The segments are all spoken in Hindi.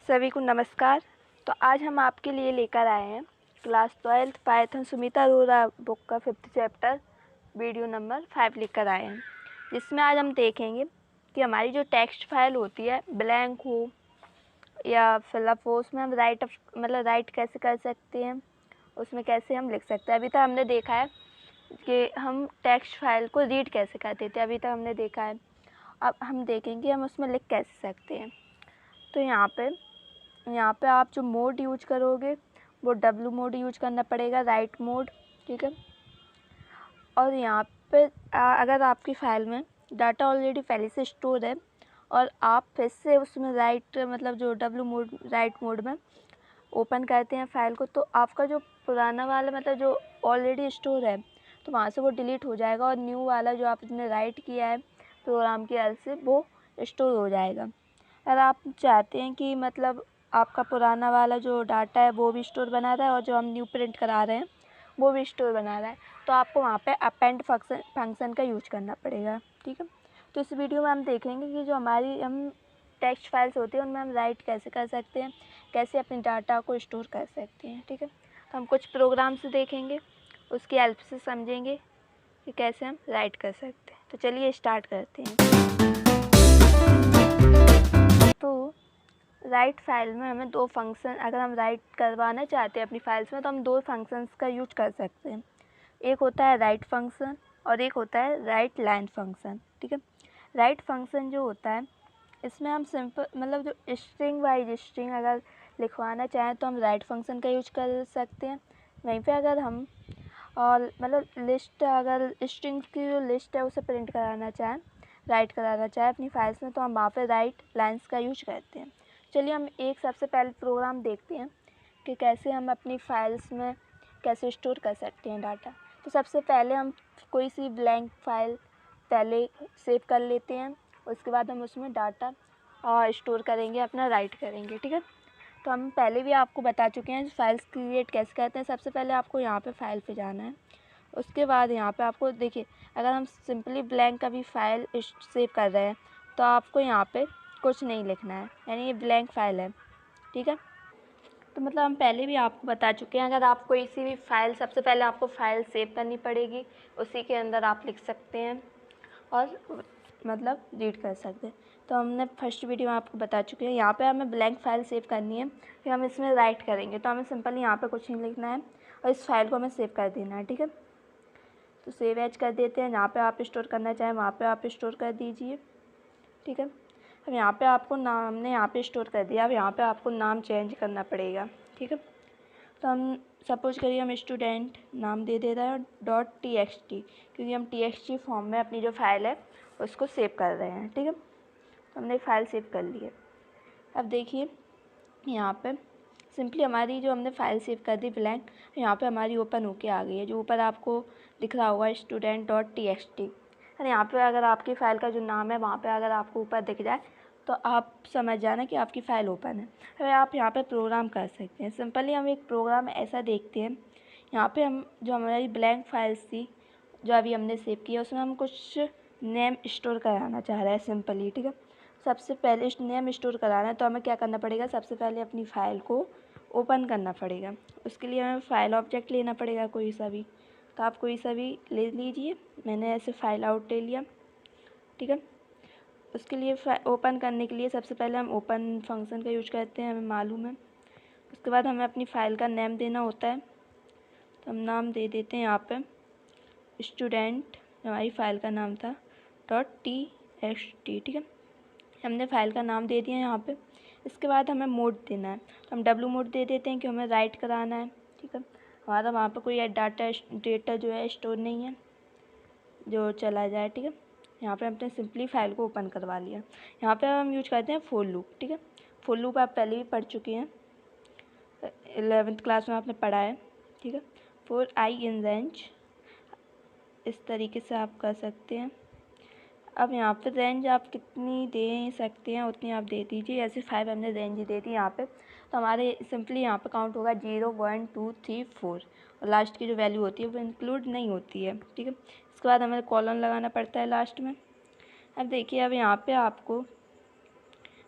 सभी को नमस्कार। तो आज हम आपके लिए लेकर आए हैं class 12 Python Sumita Arora book का 5th चैप्टर वीडियो नंबर 5 लेकर आए हैं, जिसमें आज हम देखेंगे कि हमारी जो टेक्स्ट फाइल होती है ब्लैंक हो या फिलअप हो, उसमें हम राइट कैसे कर सकते हैं, उसमें कैसे हम लिख सकते हैं। अभी तक हमने देखा है कि हम टेक्स्ट फाइल को रीड कैसे करते थे, अभी तक हमने देखा है। अब हम देखेंगे हम उसमें लिख कैसे सकते हैं। तो यहाँ पे आप जो मोड यूज करोगे वो W मोड यूज करना पड़ेगा, राइट मोड, ठीक है। और यहाँ पे अगर आपकी फ़ाइल में डाटा ऑलरेडी पहले से स्टोर है और आप फिर से उसमें जो W मोड राइट मोड में ओपन करते हैं फ़ाइल को, तो आपका जो पुराना वाला जो ऑलरेडी स्टोर है तो वहाँ से वो डिलीट हो जाएगा और न्यू वाला जो आपने राइट किया है प्रोग्राम की हेल्प से वो स्टोर हो जाएगा। अगर आप चाहते हैं कि आपका पुराना वाला जो डाटा है वो भी स्टोर बना रहा है और जो हम न्यू प्रिंट करा रहे हैं वो भी स्टोर बना रहा है, तो आपको वहाँ पे अपेंड फंक्शन का यूज करना पड़ेगा, ठीक है। तो इस वीडियो में हम देखेंगे कि जो हमारी टेक्स्ट फाइल्स होती हैं उनमें हम राइट कैसे कर सकते हैं, कैसे अपने डाटा को स्टोर कर सकते हैं, ठीक है। तो हम कुछ प्रोग्राम से देखेंगे, उसकी हेल्प से समझेंगे कि कैसे हम राइट कर सकते हैं। तो चलिए स्टार्ट करते हैं। तो राइट फाइल में हमें दो फंक्शन, अगर हम राइट करवाना चाहते हैं अपनी फाइल्स में तो हम दो फंक्शंस का यूज कर सकते हैं। एक होता है राइट फंक्शन और एक होता है राइट लाइन फंक्शन, ठीक है। राइट फंक्शन जो होता है इसमें हम सिंपल जो स्ट्रिंग वाइज स्ट्रिंग अगर लिखवाना चाहें तो हम राइट फंक्शन का यूज कर सकते हैं। वहीं पे अगर हम और लिस्ट, अगर स्ट्रिंग्स की जो लिस्ट है उसे प्रिंट कराना चाहें, राइट कराना चाहें अपनी फाइल्स में, तो हम वहाँ पे राइट लाइन्स का यूज करते हैं। चलिए हम एक सबसे पहले प्रोग्राम देखते हैं कि कैसे हम अपनी फाइल्स में कैसे स्टोर कर सकते हैं डाटा। तो सबसे पहले हम कोई सी ब्लैंक फाइल पहले सेव कर लेते हैं, उसके बाद हम उसमें डाटा स्टोर करेंगे, अपना राइट करेंगे, ठीक है। तो हम पहले भी आपको बता चुके हैं फाइल्स क्रिएट कैसे करते हैं। सबसे पहले आपको यहाँ पे फाइल पे जाना है, उसके बाद यहाँ पे आपको देखिए, अगर हम सिंपली ब्लैंक का भी फाइल सेव कर रहे हैं तो आपको यहाँ पे कुछ नहीं लिखना है, यानी ये ब्लैंक फाइल है, ठीक है। तो हम पहले भी आपको बता चुके हैं, अगर आप कोई सी भी फाइल, सबसे पहले आपको फाइल सेव करनी पड़ेगी, उसी के अंदर आप लिख सकते हैं और रीड कर सकते हैं। तो हमने फर्स्ट वीडियो में आपको बता चुके हैं, यहाँ पे हमें ब्लैंक फाइल सेव करनी है, फिर हम इसमें राइट करेंगे, तो हमें सिंपली यहाँ पे कुछ नहीं लिखना है और इस फाइल को हमें सेव कर देना है, ठीक है। तो सेव एज कर देते हैं, जहाँ पे आप स्टोर करना चाहें वहाँ पे आप स्टोर कर दीजिए, ठीक है। अब यहाँ पे आपको नाम, हमने यहाँ पे स्टोर कर दिया, अब यहाँ पे आपको नाम चेंज करना पड़ेगा, ठीक है। तो हम सपोज करिए हम स्टूडेंट नाम दे रहे हैं .txt, क्योंकि हम txt फॉर्म में अपनी जो फाइल है उसको सेव कर रहे हैं, ठीक है। तो हमने फाइल सेव कर ली है। अब देखिए यहाँ पे सिंपली हमारी जो हमने फाइल सेव कर दी ब्लैंक, यहाँ पे हमारी ओपन होके आ गई है, जो ऊपर आपको दिख रहा होगा student.txt। और यहाँ पे अगर आपकी फ़ाइल का जो नाम है वहाँ पे अगर आपको ऊपर दिख जाए तो आप समझ जाना कि आपकी फ़ाइल ओपन है। फिर आप यहाँ पे प्रोग्राम कर सकते हैं। सिंपली हम एक प्रोग्राम ऐसा देखते हैं, यहाँ पे हम जो हमारी ब्लैंक फाइल्स थी जो अभी हमने सेव की है उसमें हम कुछ नेम स्टोर कराना चाह रहे हैं सिंपली, ठीक है। सबसे पहले नेम स्टोर कराना है तो हमें क्या करना पड़ेगा, सबसे पहले अपनी फ़ाइल को ओपन करना पड़ेगा। उसके लिए हमें फ़ाइल ऑब्जेक्ट लेना पड़ेगा कोई सा भी, तो आप कोई सा भी ले लीजिए। मैंने ऐसे फ़ाइल आउट ले लिया, ठीक है। उसके लिए ओपन करने के लिए सबसे पहले हम ओपन फंक्शन का यूज करते हैं, हमें मालूम है। उसके बाद हमें अपनी फ़ाइल का नेम देना होता है, तो हम नाम दे देते हैं यहाँ पे स्टूडेंट, हमारी फ़ाइल का नाम था .txt, ठीक है। हमने फ़ाइल का नाम दे दिया यहाँ पे। इसके बाद हमें मोड देना है, तो हम W मोड दे देते हैं कि हमें राइट कराना है, ठीक है। हमारा वहाँ पे कोई डेटा जो है स्टोर नहीं है जो चला जाए, ठीक है। यहाँ पे हमने सिंपली फ़ाइल को ओपन करवा लिया। यहाँ पे हम यूज करते हैं फॉर लूप, ठीक है। फॉर लूप आप पहले भी पढ़ चुके हैं, 11th क्लास में आपने पढ़ा है, ठीक है। फॉर आई इन रेंज, इस तरीके से आप कर सकते हैं। अब यहाँ पे रेंज आप कितनी दे सकते हैं उतनी आप दे दीजिए, ऐसे 5 हमने रेंज दे दी यहाँ पे। तो हमारे सिंपली यहाँ पे काउंट होगा 0 1 2 3 4 और लास्ट की जो वैल्यू होती है वो इंक्लूड नहीं होती है, ठीक है। इसके बाद हमें कॉलन लगाना पड़ता है लास्ट में। अब देखिए, अब यहाँ पे आपको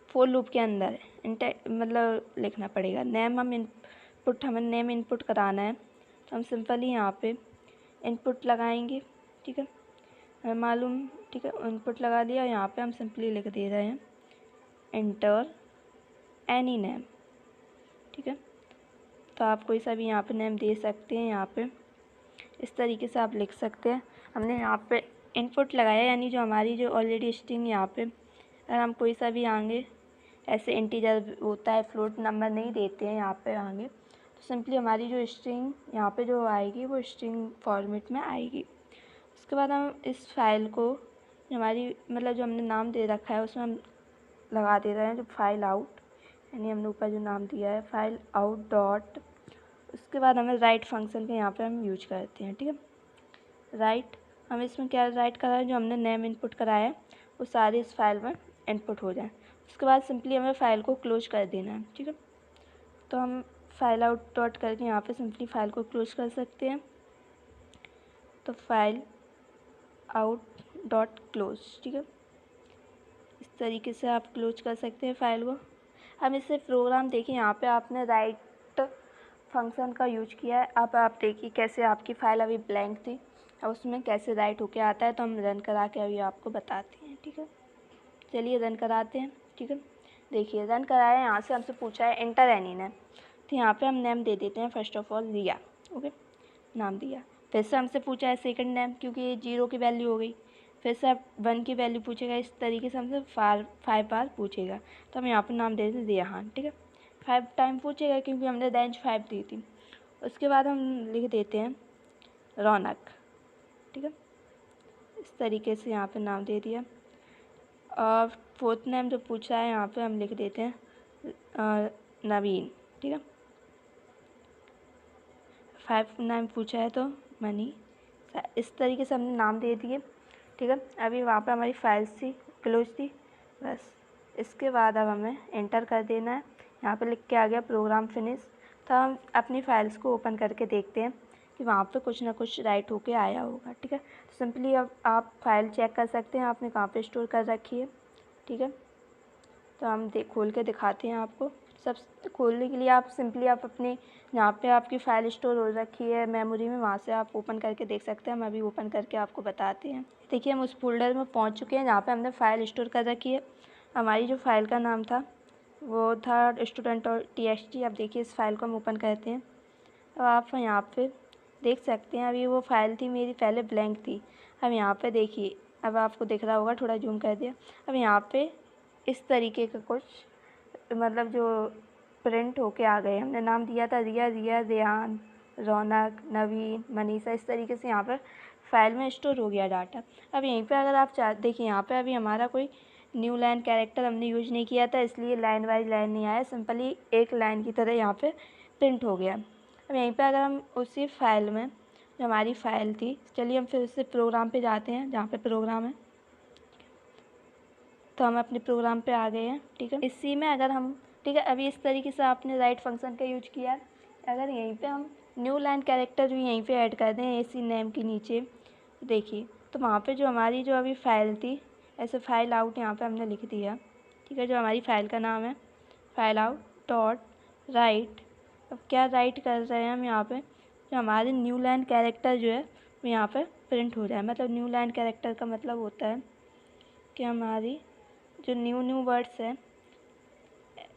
फॉर लूप के अंदर मतलब लिखना पड़ेगा। नेम हमें नेम इनपुट कराना है, तो हम सिंपली यहाँ पे इनपुट लगाएंगे। ठीक है, हमें मालूम, ठीक है, इनपुट लगा दिया। यहाँ पे हम सिंपली लिख दे रहे हैं एंटर एनी नेम। ठीक है, तो आप कोई सा भी यहाँ पे नेम दे सकते हैं। यहाँ पे इस तरीके से आप लिख सकते हैं। हमने यहाँ पे इनपुट लगाया, यानी जो हमारी जो ऑलरेडी स्ट्रिंग यहाँ पे, अगर हम कोई सा भी आगे ऐसे इंटीजर होता है, फ्लोट नंबर नहीं देते हैं यहाँ पे आगे, तो सिंपली हमारी जो स्ट्रिंग यहाँ पे जो आएगी वो स्ट्रिंग फॉर्मेट में आएगी। उसके बाद हम इस फाइल को हमारी मतलब जो हमने नाम दे रखा है उसमें हम लगा दे रहे हैं जो फाइल आउट, यानी हमने ऊपर जो नाम दिया है फाइल आउट डॉट। उसके बाद हमें राइट फंक्शन के यहाँ पे हम यूज करते हैं। ठीक है, राइट, हम इसमें क्या राइट करा है, जो हमने नेम इनपुट कराया है वो सारे इस फाइल में इनपुट हो जाए। उसके बाद सिंपली हमें फ़ाइल को क्लोज कर देना है। ठीक है, तो हम फाइल आउट डॉट करके यहाँ पे सिंपली फ़ाइल को क्लोज कर सकते हैं। तो फाइल आउट डॉट क्लोज। ठीक है, इस तरीके से आप क्लोज कर सकते हैं फ़ाइल को। हम इससे प्रोग्राम देखिए, यहाँ पे आपने राइट फंक्शन का यूज किया है। अब आप देखिए कैसे आपकी फ़ाइल अभी ब्लैंक थी, अब उसमें कैसे राइट होके आता है। तो हम रन करा के अभी आपको बताते हैं। ठीक है, चलिए रन कराते हैं। ठीक है, देखिए रन कराया, यहाँ से हमसे पूछा है एंटर एनी नेम, तो यहाँ पे हम नेम दे देते हैं first of all Riya. Okay, नाम दिया। फिर से हमसे पूछा है सेकंड नेम, क्योंकि ये 0 की वैल्यू हो गई। फिर से अब 1 की वैल्यू पूछेगा। इस तरीके से हमसे 5 बार पूछेगा, तो हम यहाँ पर नाम दे देते रियाहान। ठीक है, 5 टाइम पूछेगा क्योंकि हमने रेंज 5 दी थी। उसके बाद हम लिख देते हैं रौनक। ठीक है, इस तरीके से यहाँ पे नाम दे दिया। और फोर्थ नेम जो पूछा है यहाँ पे हम लिख देते हैं नवीन। ठीक है, 5 नेम पूछा है तो मनी। इस तरीके से हमने नाम दे दिए। ठीक है, अभी वहाँ पे हमारी फाइल्स थी, क्लोज थी बस। इसके बाद अब हमें एंटर कर देना है। यहाँ पे लिख के आ गया प्रोग्राम फिनिश। तो हम अपनी फाइल्स को ओपन करके देखते हैं कि वहाँ पे कुछ ना कुछ राइट होके आया होगा। ठीक है, तो सिंपली अब आप फाइल चेक कर सकते हैं आपने कहाँ पे स्टोर कर रखी है। ठीक है, तो हम खोल के दिखाते हैं आपको। सब खोलने के लिए आप सिंपली आप अपने जहाँ पे आपकी फ़ाइल स्टोर हो रखी है मेमोरी में, वहाँ से आप ओपन करके देख सकते हैं। हम अभी ओपन करके आपको बताते हैं। देखिए हम उस फोल्डर में पहुँच चुके हैं जहाँ पे हमने फ़ाइल स्टोर कर रखी है। हमारी जो फ़ाइल का नाम था वो था स्टूडेंट और txt। अब देखिए इस फाइल को हम ओपन करते हैं। अब आप यहाँ पर देख सकते हैं, अभी वो फ़ाइल थी मेरी पहले ब्लैंक थी। अब यहाँ पर देखिए, अब आपको दिख रहा होगा, थोड़ा जूम कर दिया। अब यहाँ पर इस तरीके का कुछ मतलब जो प्रिंट होके आ गए। हमने नाम दिया था रिया, रेहान, रौनक, नवीन, मनीषा। इस तरीके से यहाँ पर फाइल में स्टोर हो गया डाटा। अब यहीं पे अगर आप देखिए, यहाँ पे अभी हमारा कोई न्यू लाइन कैरेक्टर हमने यूज नहीं किया था, इसलिए लाइन वाइज लाइन नहीं आया, सिंपली एक लाइन की तरह यहाँ पे प्रिंट हो गया। अब यहीं पे अगर हम उसी फाइल में जो हमारी फ़ाइल थी, चलिए हम फिर से प्रोग्राम पे जाते हैं जहाँ पे प्रोग्राम है। तो हम अपने प्रोग्राम पे आ गए हैं। ठीक है, इसी में अगर हम, ठीक है, अभी इस तरीके से आपने राइट फंक्शन का यूज किया। अगर यहीं पे हम न्यू लाइन कैरेक्टर भी यहीं पे ऐड कर दें इसी नेम के नीचे, देखिए तो वहाँ पे जो हमारी जो अभी फ़ाइल थी, ऐसे फाइल आउट यहाँ पे हमने लिख दिया। ठीक है, जो हमारी फ़ाइल का नाम है फाइल आउट डॉट राइट। अब क्या राइट कर रहे हैं हम यहाँ पे, जो हमारे न्यू लाइन कैरेक्टर जो है वो यहाँ पर प्रिंट हो जाए। मतलब न्यू लाइन कैरेक्टर का मतलब होता है कि हमारी जो न्यू वर्ड्स हैं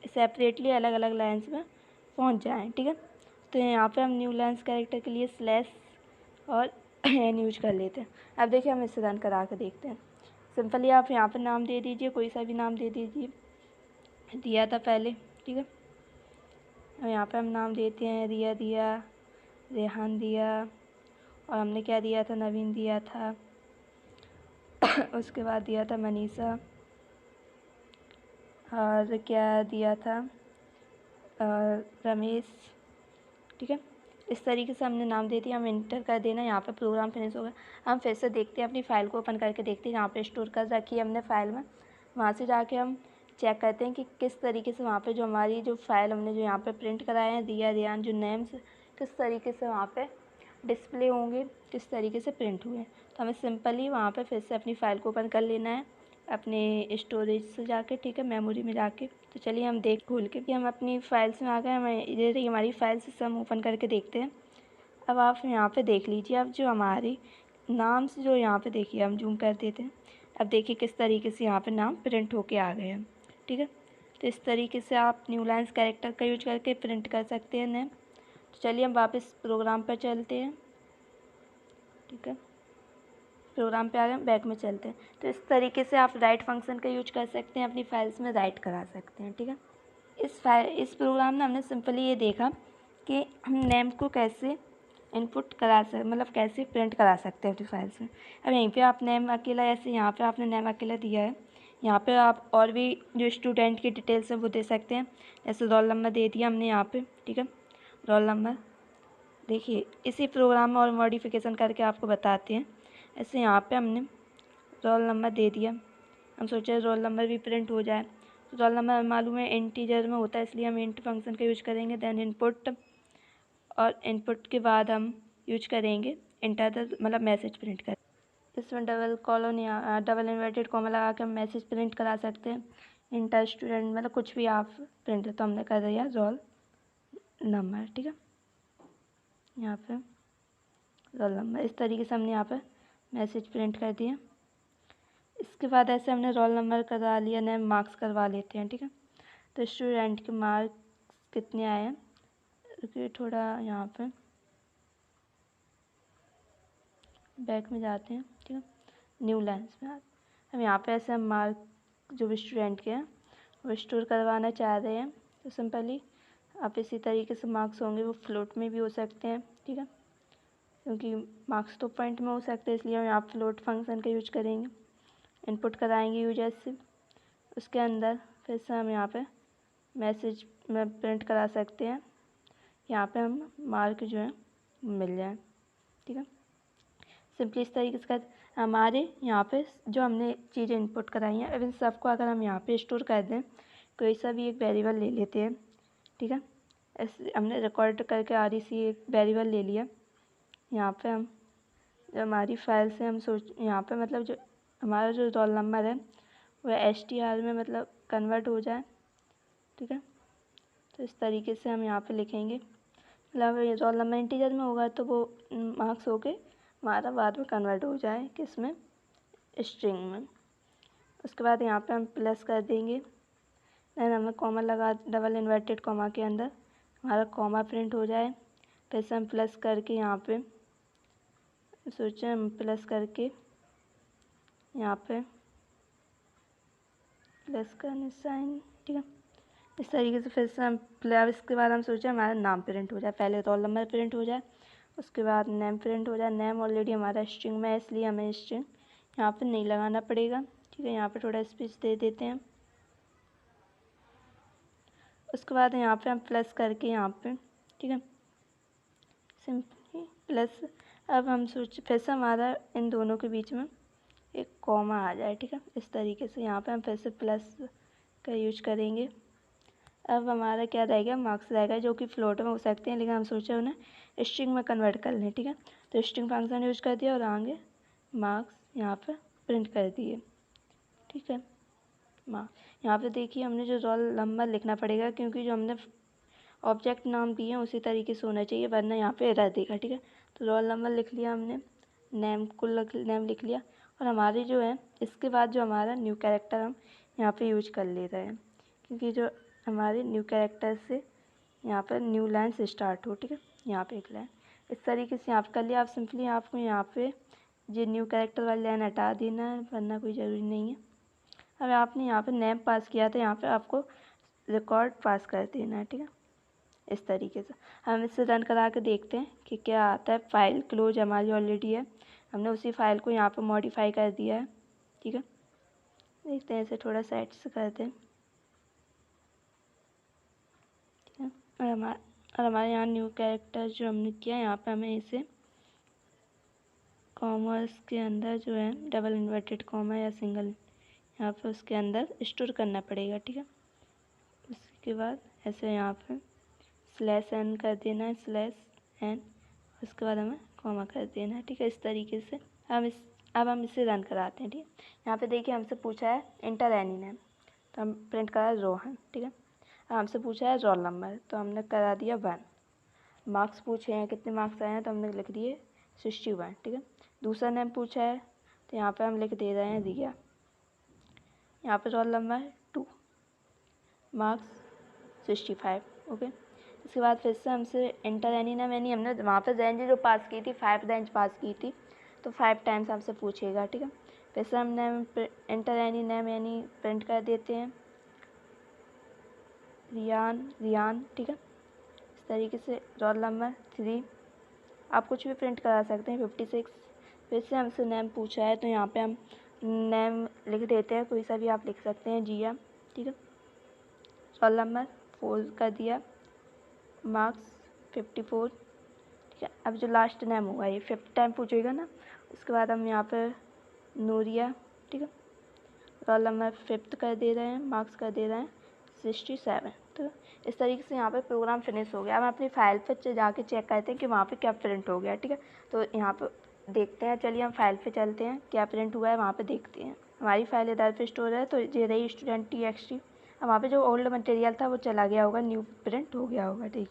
सेपरेटली अलग अलग लाइन्स में पहुंच जाएं। ठीक है, तो यहाँ पे हम न्यू लाइन्स कैरेक्टर के लिए स्लैश और एन यूज कर लेते हैं। अब देखिए हम इसे रन करा के देखते हैं। सिंपली आप यहाँ पे नाम दे दीजिए, कोई सा भी नाम दे दीजिए, दिया था पहले। ठीक है, अब यहाँ पे हम नाम देते हैं रिया दिया, रेहान दिया, और हमने क्या दिया था, नवीन दिया था। उसके बाद दिया था मनीषा, और क्या दिया था रमेश। ठीक है, इस तरीके से हमने नाम दे दिया। हम इंटर कर देना, यहाँ पे प्रोग्राम फिनिश हो गया। हम फिर से देखते हैं, अपनी फ़ाइल को ओपन करके देखते हैं जहाँ पे स्टोर कर रखी है हमने फ़ाइल में। वहाँ से जाके हम चेक करते हैं कि किस तरीके से वहाँ पे जो हमारी जो फ़ाइल हमने जो यहाँ पे प्रिंट कराए हैं दिया रेहान, जो नेम्स किस तरीके से वहाँ पे डिस्प्ले होंगे, किस तरीके से प्रिंट हुए हैं। तो हमें सिंपली वहाँ पे फिर से अपनी फ़ाइल को ओपन कर लेना है। अपने स्टोरेज से जाके, ठीक है, मेमोरी में जाके। तो चलिए हम देख खोल के कि हम अपनी फाइल्स में आ गए। हमें ये रही हमारी फाइल्स, इसे हम ओपन करके देखते हैं। अब आप यहाँ पे देख लीजिए, अब जो हमारी नाम से जो यहाँ पे देखिए, हम जूम कर देते हैं। अब देखिए किस तरीके से यहाँ पे नाम प्रिंट होके आ गए हैं, ठीक है। तो इस तरीके से आप न्यू लाइन्स कैरेक्टर का यूज करके प्रिंट कर सकते हैं नेम। तो चलिए हम वापस प्रोग्राम पर चलते हैं, ठीक है। प्रोग्राम पे आ गए, बैक में चलते हैं। तो इस तरीके से आप राइट फंक्शन का यूज कर सकते हैं, अपनी फाइल्स में राइट करा सकते हैं, ठीक है। इस प्रोग्राम में हमने सिंपली ये देखा कि हम नेम को कैसे इनपुट करा सकते, मतलब कैसे प्रिंट करा सकते हैं अपनी फाइल्स में। अब यहीं पे आप नेम अकेला, ऐसे यहाँ पे आपने नेम अकेला दिया है, यहाँ पे आप और भी जो स्टूडेंट की डिटेल्स हैं वो दे सकते हैं। जैसे रोल नंबर दे दिया हमने यहाँ पे, ठीक है, रोल नंबर। देखिए इसी प्रोग्राम में और मॉडिफिकेशन करके आपको बताते हैं। ऐसे यहाँ पे हमने रोल नंबर दे दिया, हम सोचे रोल नंबर भी प्रिंट हो जाए। रोल नंबर मालूम है इंटीजर में होता है, इसलिए हम इंट फंक्शन का यूज करेंगे। देन इनपुट, और इनपुट के बाद हम यूज करेंगे इंटर द, मतलब मैसेज प्रिंट कर। इसमें डबल कॉलन या डबल इन्वर्टेड कॉमा लगा के हम मैसेज प्रिंट करा सकते हैं। इंटर स्टूडेंट, मतलब कुछ भी आप प्रिंट, तो हमने कर दिया रोल नंबर, ठीक है। यहाँ पे रोल नंबर, इस तरीके से हमने यहाँ पे मैसेज प्रिंट कर दिया। इसके बाद ऐसे हमने रोल नंबर करवा लिया, नेम, मार्क्स करवा लेते हैं, ठीक है। तो स्टूडेंट के मार्क्स कितने आए हैं, क्योंकि थोड़ा यहाँ पे बैक में जाते हैं, ठीक है, न्यू लाइन्स में हम यहाँ पे ऐसे हम मार्क जो भी स्टूडेंट के हैं वो स्टोर करवाना चाह रहे हैं। तो सिंपली आप इसी तरीके से मार्क्स होंगे, वो फ्लोट में भी हो सकते हैं, ठीक है, क्योंकि मार्क्स तो पॉइंट में हो सकते हैं, इसलिए हम यहाँ फ्लोट फंक्शन का यूज करेंगे। इनपुट कराएंगे यूजर से, उसके अंदर फिर से हम यहाँ पे मैसेज में प्रिंट करा सकते हैं। यहाँ पे हम मार्क जो है मिल जाए, ठीक है। सिंपली इस तरीके से हमारे यहाँ पे जो हमने चीज़ें इनपुट कराई हैं, अब इन सबको अगर हम यहाँ पे स्टोर कर दें, कोई सा भी एक वेरिएबल ले लेते हैं, ठीक है। ऐसे हमने रिकॉर्ड करके REC एक वेरिएबल ले लिया। यहाँ पे हम जो हमारी फाइल से हम यहाँ पे मतलब जो हमारा जो रोल नंबर है वह STR में मतलब कन्वर्ट हो जाए, ठीक है। तो इस तरीके से हम यहाँ पे लिखेंगे, मतलब ये रोल नंबर इंटीजर में होगा तो वो मार्क्स हो के हमारा बाद में कन्वर्ट हो जाए किस में, स्ट्रिंग में। उसके बाद यहाँ पे हम प्लस कर देंगे, देन हमें कॉमा लगा, डबल इन्वर्टेड कॉमा के अंदर हमारा कॉमा प्रिंट हो जाए। फिर से हम प्लस करके यहाँ पे सोचें, हम प्लस करके यहाँ पे प्लस का निशान, ठीक है। इस तरीके से फिर से हम इसके बाद हम सोचें हमारा नाम प्रिंट हो जाए, पहले रोल नंबर प्रिंट हो जाए, उसके बाद नेम प्रिंट हो जाए। नेम ऑलरेडी हमारा स्ट्रिंग में है, इसलिए हमें स्ट्रिंग यहाँ पे नहीं लगाना पड़ेगा, ठीक है। यहाँ पे थोड़ा स्पेस दे देते हैं। उसके बाद यहाँ पे हम प्लस करके यहाँ पे, ठीक है, सिंपली प्लस। अब हम सोच फिर से हमारा इन दोनों के बीच में एक कॉमा आ जाए, ठीक है। इस तरीके से यहाँ पे हम फिर से प्लस का यूज करेंगे। अब हमारा क्या रहेगा, मार्क्स रहेगा, जो कि फ्लोट में हो सकते हैं, लेकिन हम सोचे उन्हें स्ट्रिंग में कन्वर्ट कर लें, ठीक है। तो स्ट्रिंग फंक्शन यूज कर दिया और आगे मार्क्स यहाँ पर प्रिंट कर दिए, ठीक है। यहाँ पे देखिए हमने जो रोल नंबर लिखना पड़ेगा, क्योंकि जो हमने ऑब्जेक्ट नाम दिए हैं उसी तरीके से होना चाहिए, वरना यहाँ पे एरर देगा, ठीक है। तो रोल नंबर लिख लिया हमने, नेम लिख लिया, और हमारे जो है इसके बाद जो हमारा न्यू कैरेक्टर हम यहाँ पे यूज कर ले रहे हैं, क्योंकि जो हमारे न्यू कैरेक्टर से यहाँ पर न्यू लाइन से स्टार्ट हो, ठीक है। यहाँ पे एक लाइन इस तरीके से यहाँ पे कर लिया। आप सिंपली आपको यहाँ पे जो न्यू कैरेक्टर वाली लाइन हटा देना है, वरना कोई ज़रूरी नहीं है। अब आपने यहाँ पे नेम पास किया था, यहाँ पे आपको रिकॉर्ड पास कर देना है, ठीक है, इस तरीके से। हम इससे रन करा के देखते हैं कि क्या आता है। फाइल क्लोज हमारी ऑलरेडी है, हमने उसी फाइल को यहाँ पे मॉडिफाई कर दिया है, ठीक है। देखते हैं, इसे थोड़ा साइड से करते हैं, ठीक है। और हमारे यहाँ न्यू कैरेक्टर जो हमने किया, यहाँ पे हमें इसे कॉमर्स के अंदर जो है डबल इन्वर्टेड कॉमा या सिंगल यहाँ पे उसके अंदर स्टोर करना पड़ेगा, ठीक है। उसके बाद ऐसे यहाँ पे /n कर देना है, /n, उसके बाद हमें कॉमा कर देना है, ठीक है। इस तरीके से हम इस अब हम इसे रन कराते हैं। ठीक है, यहाँ पे देखिए हमसे पूछा है इंटर एनी नेम, तो हम प्रिंट करा रोहन। ठीक है, अब हमसे पूछा है रोल नंबर, तो हमने करा दिया 1। मार्क्स पूछे हैं, कितने मार्क्स आए हैं, तो हमने लिख दिए 61। ठीक है, दूसरा नेम पूछा है, तो यहाँ पे हम लिख दे रहे हैं रिया। यहाँ पे रोल नंबर 2, मार्क्स 65। ओके, इसके बाद फिर से हमसे इंटर एनी नेम, यानी हमने वहाँ पे रेंज जो पास की थी 5 रेंज पास की थी, तो 5 टाइम्स हमसे पूछेगा। ठीक है, फिर से हम नेम इंटर एनी नेम यानी प्रिंट कर देते हैं रियान। ठीक है, इस तरीके से रोल नंबर 3, आप कुछ भी प्रिंट करा सकते हैं 56। फिर से हमसे नेम पूछा है, तो यहाँ पे हम नेम लिख देते हैं, कोई सा भी आप लिख सकते हैं, जिया। ठीक है, रोल नंबर 4 कर दिया, मार्क्स 54। ठीक है, अब जो लास्ट नेम होगा ये 5th टाइम पूछेगा ना, उसके बाद हम यहाँ पर नूरिया। ठीक है, रोल नंबर 5th कर दे रहे हैं, मार्क्स कर दे रहे हैं 67। तो इस तरीके से यहाँ पे प्रोग्राम फिनिश हो गया। अब हम अपनी फाइल पे जाके चेक करते हैं कि वहाँ पे क्या प्रिंट हो गया। ठीक है, तो यहाँ पे देखते हैं, चलिए हम फाइल पे चलते हैं, क्या प्रिंट हुआ है वहाँ पे देखते हैं। हमारी फाइल इधर पे स्टोर है, तो ये रही स्टूडेंट TXT। अब वहाँ पे जो ओल्ड मटेरियल था वो चला गया होगा, न्यू प्रिंट हो गया होगा। ठीक,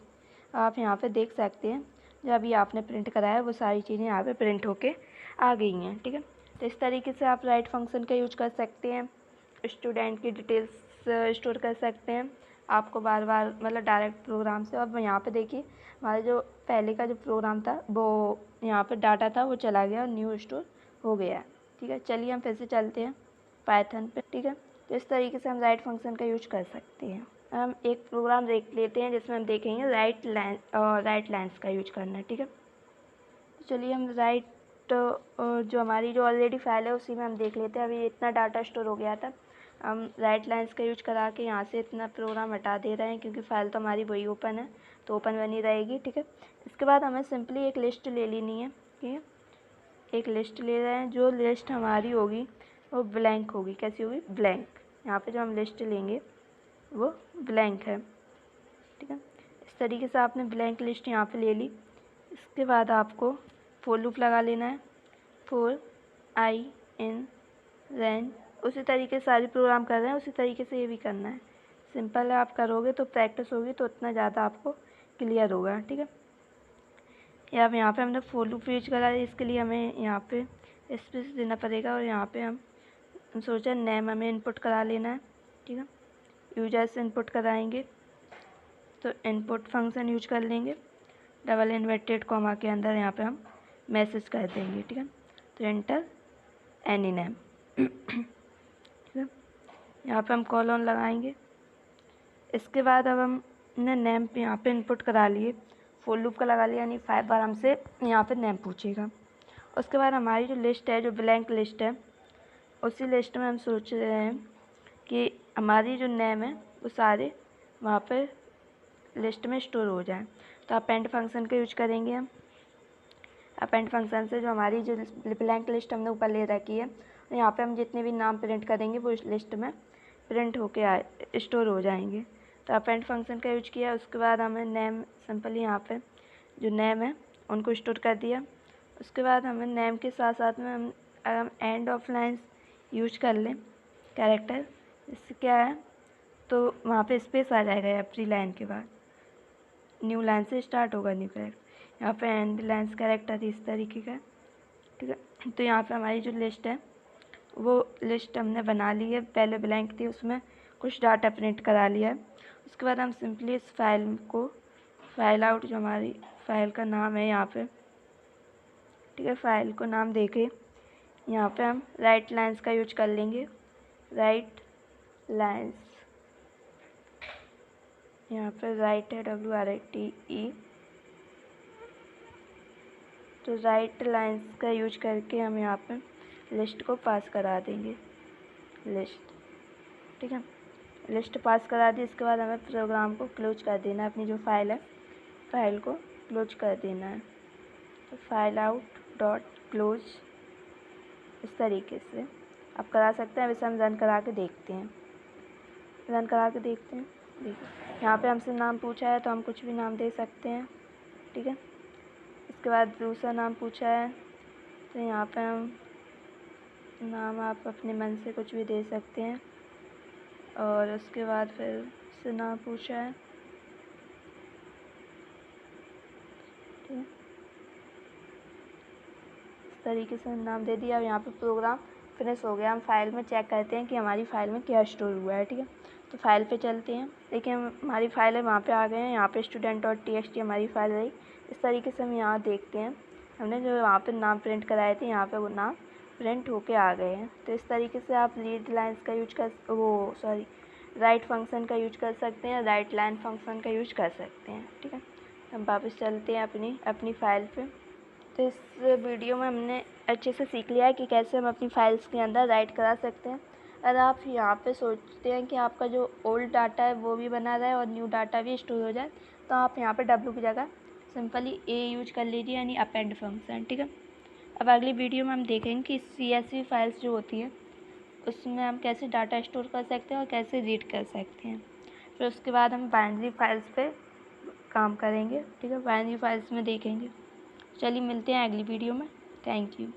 आप यहाँ पे देख सकते हैं जो अभी आपने प्रिंट कराया वो सारी चीज़ें यहाँ पे प्रिंट होके आ गई हैं। ठीक है, तो इस तरीके से आप राइट फंक्शन का यूज कर सकते हैं, स्टूडेंट की डिटेल्स स्टोर कर सकते हैं, आपको बार बार मतलब डायरेक्ट प्रोग्राम से। अब यहाँ पे देखिए हमारा जो पहले का जो प्रोग्राम था वो यहाँ पे डाटा था वो चला गया और न्यू स्टोर हो गया है। ठीक है, चलिए हम फिर से चलते हैं पाइथन पे। ठीक है, तो इस तरीके से हम राइट फंक्शन का यूज कर सकते हैं। हम एक प्रोग्राम देख लेते हैं जिसमें हम देखेंगे राइट लाइन्स का यूज करना है। ठीक है, तो चलिए हम जो हमारी जो ऑलरेडी फाइल है उसी में हम देख लेते हैं। अभी इतना डाटा स्टोर हो गया था, हम राइट लाइन्स का यूज करा के यहाँ से इतना प्रोग्राम हटा दे रहे हैं, क्योंकि फाइल तो हमारी वही ओपन है, तो ओपन बनी रहेगी। ठीक है, इसके बाद हमें सिंपली एक लिस्ट ले लेनी है। ठीक है, एक लिस्ट ले रहे हैं, जो लिस्ट हमारी होगी वो ब्लैंक होगी। कैसी होगी? ब्लैंक। यहाँ पे जो हम लिस्ट लेंगे वो ब्लैंक है। ठीक है, इस तरीके से आपने ब्लैंक लिस्ट यहाँ पे ले ली। इसके बाद आपको फॉर लूप लगा लेना है, फॉर आई इन रेंज। उसी तरीके से सारी प्रोग्राम कर रहे हैं, उसी तरीके से ये भी करना है। सिंपल है, आप करोगे तो प्रैक्टिस होगी तो उतना ज़्यादा आपको क्लियर होगा। ठीक है, या अब यहाँ पे हमने फॉर लूप यूज करा है, इसके लिए हमें यहाँ पे स्पेस देना पड़ेगा, और यहाँ पे हम सोचा नेम हमें इनपुट करा लेना है। ठीक है, यूजर से इनपुट कराएंगे तो इनपुट फंक्शन यूज कर लेंगे, डबल इन्वर्टेड कॉमा के अंदर यहाँ पे हम मैसेज कर देंगे। ठीक है, तो एंटर एनी नेम। ठीक है, यहाँ पे हम कॉलन लगाएंगे। इसके बाद अब हमने नेम पे यहाँ पे इनपुट करा लिए, फॉर लूप का लगा लिया, यानी 5 बार हमसे यहाँ पे नेम पूछेगा। उसके बाद हमारी जो लिस्ट है, जो ब्लैंक लिस्ट है, उसी लिस्ट में हम सोच रहे हैं कि हमारी जो नेम है वो सारे वहाँ पे लिस्ट में स्टोर हो जाए। तो अपेंड फंक्शन का यूज करेंगे हम। अपेंड फंक्शन से जो हमारी जो ब्लैंक लिस्ट हमने ऊपर ले रखी है, यहाँ पे हम जितने भी नाम प्रिंट करेंगे वो इस लिस्ट में प्रिंट होके स्टोर हो जाएंगे। तो अपेंड फंक्शन का यूज किया। उसके बाद हमें नेम सिंपली यहाँ पे जो नेम है उनको स्टोर कर दिया। उसके बाद हमें नेम के साथ साथ में हम एंड ऑफ लाइन्स यूज कर लें कैरेक्टर, इससे क्या है तो वहाँ पे स्पेस आ जाएगा अपनी लाइन के बाद, न्यू लाइन से स्टार्ट होगा न्यू कैरेक्टर। यहाँ पे एंड लाइन्स कैरेक्टर इस तरीके का। ठीक है, तो यहाँ पे हमारी जो लिस्ट है वो लिस्ट हमने बना ली है, पहले ब्लैंक थी उसमें कुछ डाटा प्रिंट करा लिया है। उसके बाद हम सिंपली इस फाइल को फाइल आउट, जो हमारी फाइल का नाम है यहाँ पे, ठीक है, फाइल को नाम देके यहाँ पे हम राइट लाइन्स का यूज कर लेंगे। राइट लाइन्स, यहाँ पे राइट है WRITE, तो राइट लाइन्स का यूज करके हम यहाँ पे लिस्ट को पास करा देंगे, लिस्ट। ठीक है, लिस्ट पास करा दी। इसके बाद हमें प्रोग्राम को क्लोज कर देना है, अपनी जो फाइल है फाइल को क्लोज कर देना है। तो फाइल आउट डॉट क्लोज, इस तरीके से आप करा सकते हैं। वैसे हम रन करा के देखते हैं, रन करा के देखते हैं। देखिए यहाँ पे हमसे नाम पूछा है तो हम कुछ भी नाम दे सकते हैं। ठीक है, इसके बाद दूसरा नाम पूछा है तो यहाँ पे हम नाम आप अपने मन से कुछ भी दे सकते हैं। और उसके बाद फिर से नाम पूछा है, ठीक है, इस तरीके से नाम दे दिया। और यहाँ पे प्रोग्राम फिनिश हो गया। हम फाइल में चेक करते हैं कि हमारी फ़ाइल में क्या स्टोर हुआ है, ठीक है। तो फाइल पे चलते हैं। देखिए हमारी फ़ाइल है, वहाँ पे आ गए हैं। यहाँ पे student.txt हमारी फ़ाइल रही। इस तरीके से हम यहाँ देखते हैं, हमने जो वहाँ पे नाम प्रिंट कराए थे, यहाँ पे वो नाम प्रिंट होके आ गए हैं। तो इस तरीके से आप रीड लाइन्स का यूज कर राइट फंक्शन का यूज कर सकते हैं, राइट लाइन फंक्शन का यूज कर सकते हैं, ठीक है। हम वापस चलते हैं अपनी फ़ाइल पे। तो इस वीडियो में हमने अच्छे से सीख लिया है कि कैसे हम अपनी फाइल्स के अंदर राइट करा सकते हैं। अगर आप यहाँ पे सोचते हैं कि आपका जो ओल्ड डाटा है वो भी बना रहे और न्यू डाटा भी स्टोर हो जाए, तो आप यहाँ पे W की जगह सिंपली A यूज कर लीजिए, यानी अपेंड फंक्शन, ठीक है। अब अगली वीडियो में हम देखेंगे कि CSV फाइल्स जो होती है उसमें हम कैसे डाटा स्टोर कर सकते हैं और कैसे रीड कर सकते हैं। फिर उसके बाद हम बाइनरी फाइल्स पे काम करेंगे, ठीक है। बाइनरी फाइल्स में देखेंगे। चलिए मिलते हैं अगली वीडियो में। Thank you.